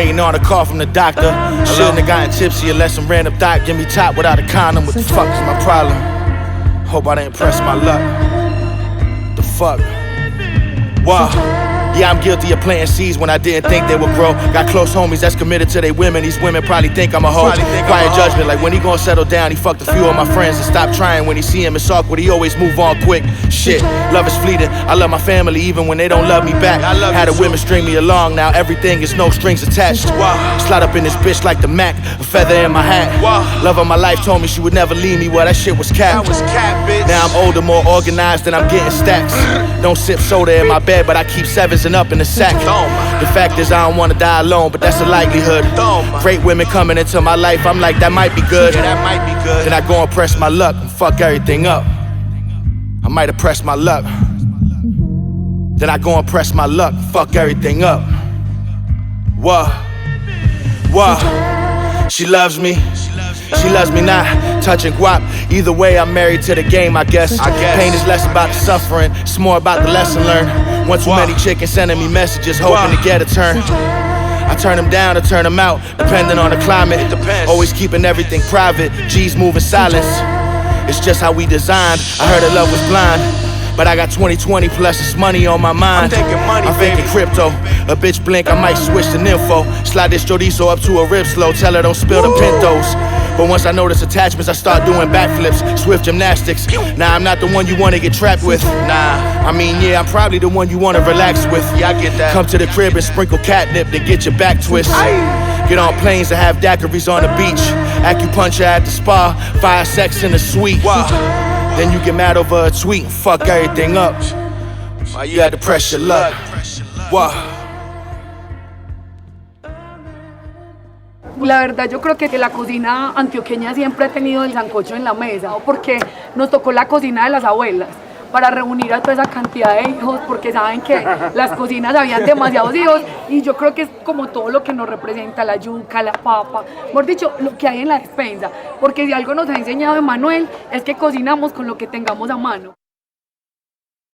Waiting on a call from the doctor. Shouldn't have gotten tipsy unless some random doc give me top without a condom. What the fuck is my problem? Hope I didn't press my luck. The fuck? Wow. Yeah, I'm guilty of planting seeds when I didn't think they would grow. Got close homies that's committed to their women. These women probably think I'm a hoe. Quiet judgment, like when he gon' settle down. He fucked a few of my friends and stopped trying. When he see him, it's awkward. He always move on quick. Shit, love is fleeting. I love my family even when they don't love me back. Had the women string me along. Now everything is no strings attached. Slide up in this bitch like the Mac, a feather in my hat. Love of my life told me she would never leave me. Well, that shit was cap. Now I'm older, more organized, and I'm getting stacks. Don't sip soda in my bed, but I keep sevens and up in the sack. The fact is I don't wanna die alone, but that's a likelihood. Great women coming into my life, I'm like, that might be good. Then I go and press my luck and fuck everything up. I might have pressed my luck. Then I go and press my luck, fuck everything up. Whoa, whoa. She loves me. She loves me not, touching guap. Either way, I'm married to the game, I guess. Pain is less about the suffering, it's more about the lesson learned. One too many chickens sending me messages, hoping to get a turn. I turn them down or turn them out, depending on the climate. Always keeping everything private, G's move in silence. It's just how we designed. I heard that love was blind, but I got 20/20 plus it's money on my mind. I'm thinking crypto. A bitch blink, I might switch to nympho. Slide this chorizo up to a rib slow. Tell her don't spill the pintos. But once I notice attachments, I start doing backflips, swift gymnastics. Nah, I'm not the one you wanna get trapped with. Nah, I mean, yeah, I'm probably the one you wanna relax with. Yeah, I get that. Come to the crib and sprinkle catnip, then get your back twist. Get on planes and have daiquiris on the beach. Acupuncture at the spa, fire sex in the suite. Then you get mad over a tweet and fuck everything up. You had to press your luck. Wow. La verdad yo creo que la cocina antioqueña siempre ha tenido el sancocho en la mesa, porque nos tocó la cocina de las abuelas para reunir a toda esa cantidad de hijos, porque saben que las cocinas habían demasiados hijos, y yo creo que es como todo lo que nos representa, la yuca, la papa, mejor dicho, lo que hay en la despensa, porque si algo nos ha enseñado Emanuel es que cocinamos con lo que tengamos a mano.